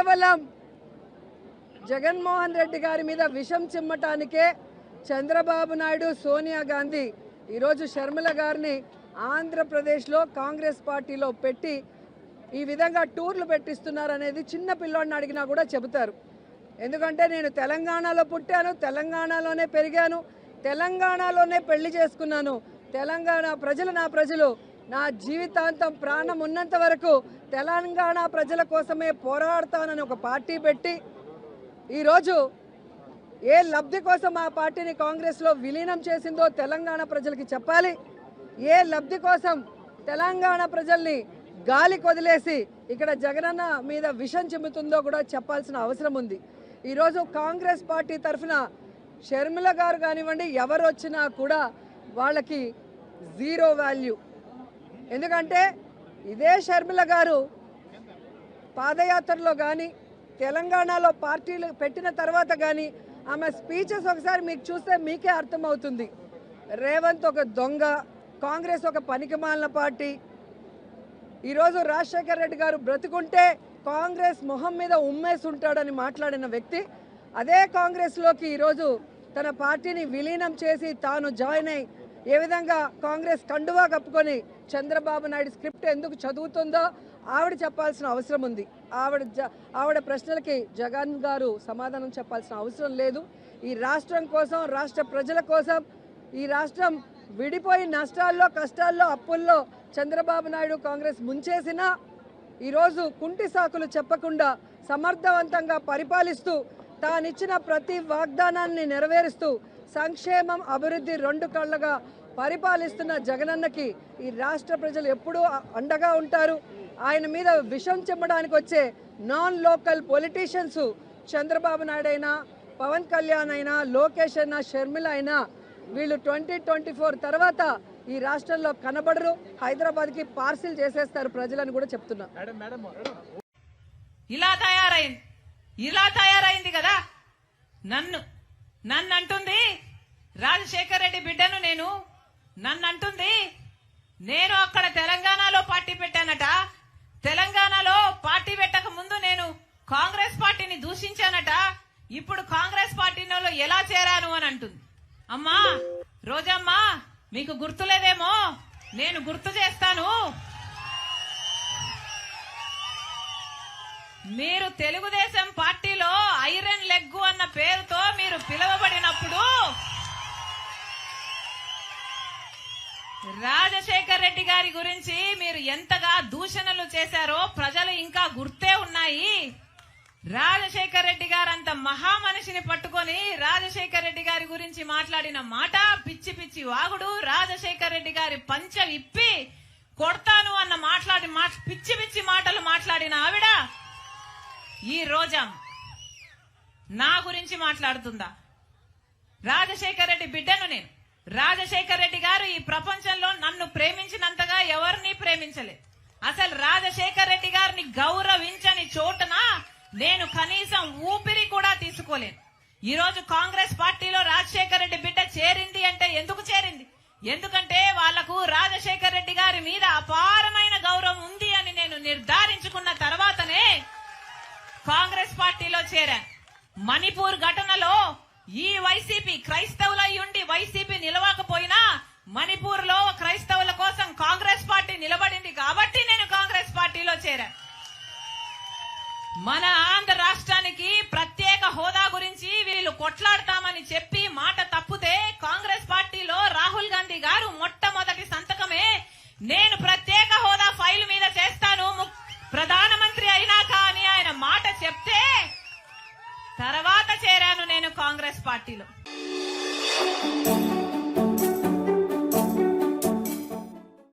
కేవలం జగన్మోహన్ రెడ్డి గారి మీద విషం చిమ్మటానికే చంద్రబాబు నాయుడు, సోనియా గాంధీ ఈరోజు షర్మిల గారిని ఆంధ్రప్రదేశ్లో కాంగ్రెస్ పార్టీలో పెట్టి ఈ విధంగా టూర్లు పెట్టిస్తున్నారనేది చిన్న పిల్లోడిని అడిగినా కూడా చెబుతారు. ఎందుకంటే నేను తెలంగాణలో పుట్టాను, తెలంగాణలోనే పెరిగాను, తెలంగాణలోనే పెళ్లి చేసుకున్నాను. తెలంగాణ ప్రజలు నా ప్రజలు. నా జీవితాంతం ప్రాణం ఉన్నంత వరకు తెలంగాణ ప్రజల కోసమే పోరాడతానని ఒక పార్టీ పెట్టి ఈరోజు ఏ లబ్ధి కోసం ఆ పార్టీని కాంగ్రెస్లో విలీనం చేసిందో తెలంగాణ ప్రజలకి చెప్పాలి. ఏ లబ్ధి కోసం తెలంగాణ ప్రజల్ని గాలి కొదిలేసి ఇక్కడ జగనన్న మీద విషం చిమ్ముతుందో కూడా చెప్పాల్సిన అవసరం ఉంది. ఈరోజు కాంగ్రెస్ పార్టీ తరఫున షర్మిల గారు కానివ్వండి, ఎవరు వచ్చినా కూడా వాళ్ళకి జీరో వాల్యూ. ఎందుకంటే ఇదే షర్మిల గారు పాదయాత్రలో కానీ తెలంగాణలో పార్టీలు పెట్టిన తర్వాత కానీ ఆమె స్పీచెస్ ఒకసారి మీకు చూస్తే మీకే అర్థమవుతుంది. రేవంత్ ఒక దొంగ, కాంగ్రెస్ ఒక పనికిమాలిన పార్టీ. ఈరోజు రాజశేఖర రెడ్డి గారు బ్రతుకుంటే కాంగ్రెస్ మొహం మీద ఉమ్మేసి ఉంటాడని మాట్లాడిన వ్యక్తి అదే కాంగ్రెస్లోకి ఈరోజు తన పార్టీని విలీనం చేసి తాను జాయిన్ అయి ఏ విధంగా కాంగ్రెస్ కండువా కప్పుకొని చంద్రబాబు నాయుడు స్క్రిప్ట్ ఎందుకు చదువుతుందో ఆవిడ చెప్పాల్సిన అవసరం ఉంది. ఆవిడ ప్రశ్నలకి జగన్ గారు సమాధానం చెప్పాల్సిన అవసరం లేదు. ఈ రాష్ట్రం కోసం, రాష్ట్ర ప్రజల కోసం, ఈ రాష్ట్రం విడిపోయి నష్టాల్లో, కష్టాల్లో, అప్పుల్లో చంద్రబాబు నాయుడు కాంగ్రెస్ ముంచేసినా ఈరోజు కుంటి సాకులు చెప్పకుండా సమర్థవంతంగా పరిపాలిస్తూ తానిచ్చిన ప్రతి వాగ్దానాన్ని నెరవేరుస్తూ సంక్షేమం, అభివృద్ధి రెండు కళ్ళగా పరిపాలిస్తున్న జగనన్నకి ఈ రాష్ట్ర ప్రజలు ఎప్పుడూ అండగా ఉంటారు. ఆయన మీద విషం చెమ్మడానికి వచ్చే non local politicians Chandrababu Naidu అయినా, పవన్ కళ్యాణ్ అయినా, లోకేష్ అయినా, షర్మిల అయినా వీళ్ళు 2024 తర్వాత ఈ రాష్ట్రంలో కనబడరు. హైదరాబాద్కి పార్సిల్ చేసేస్తారు ప్రజలని కూడా చెప్తున్నా. ఇలా తయారైంది కదా. నన్ను అంటుంది రాజశేఖర్ రెడ్డి బిడ్డను నన్ను అంటుంది నేను అక్కడ తెలంగాణలో పార్టీ పెట్టానట. తెలంగాణలో పార్టీ పెట్టక ముందు నేను కాంగ్రెస్ పార్టీని దూషించానట. ఇప్పుడు కాంగ్రెస్ పార్టీలో ఎలా చేరాను అని అంటుంది. అమ్మా రోజమ్మా, మీకు గుర్తులేదేమో, నేను గుర్తు చేస్తాను. మీరు తెలుగుదేశం పార్టీలో ఐరన్ లెగ్ అన్న పేరుతో మీరు పిలువబడినప్పుడు రాజశేఖర్ రెడ్డి గారి గురించి మీరు ఎంతగా దూషణలు చేశారో ప్రజలు ఇంకా గుర్తే ఉన్నాయి. రాజశేఖర్ రెడ్డి గారు అంత మహామనిషిని పట్టుకొని రాజశేఖర్ రెడ్డి గారి గురించి మాట్లాడిన మాట పిచ్చి పిచ్చి వాగుడు. రాజశేఖర్ రెడ్డి గారి పంచ విప్పి కొడతాను అన్న పిచ్చి పిచ్చి మాటలు మాట్లాడిన ఆవిడ ఈ రోజా నా గురించి మాట్లాడుతుందా? రాజశేఖర్ రెడ్డి బిడ్డను నేను. రాజశేఖర్ రెడ్డి గారు ఈ ప్రపంచంలో నన్ను ప్రేమించినంతగా ఎవరిని ప్రేమించలేదు. అసలు రాజశేఖర్ రెడ్డి గారిని గౌరవించని చోటన నేను కనీసం ఊపిరి కూడా తీసుకోలేను. ఈ రోజు కాంగ్రెస్ పార్టీలో రాజశేఖర్ రెడ్డి బిడ్డ చేరింది అంటే ఎందుకు చేరింది? ఎందుకంటే వాళ్లకు రాజశేఖర్ రెడ్డి గారి మీద అపారమైన గౌరవం ఉంది అని నేను నిర్ధారించుకున్న తర్వాతనే కాంగ్రెస్ పార్టీలో చేరాను. మణిపూర్ ఘటనలో ఈ వైసీపీ క్రైస్తవులై ఉండి వైసీపీ నిలవకపోయినా మణిపూర్ లో క్రైస్తవుల కోసం కాంగ్రెస్ పార్టీ నిలబడింది కాబట్టి నేను కాంగ్రెస్ పార్టీలో చేరాను. మన ఆంధ్ర రాష్ట్రానికి ప్రత్యేక హోదా గురించి వీళ్ళు కొట్లాడతామని చెప్పి మాట తప్పితే కాంగ్రెస్ పార్టీలో రాహుల్ గాంధీ గారు మొట్టమొదటి సంతకమే నేను ప్రత్యేక హోదా ఫైల్ మీద చేస్తాను ప్రధానమంత్రి అయినాక అని ఆయన మాట చెప్తే తర్వాత చేరాను నేను కాంగ్రెస్ పార్టీలో.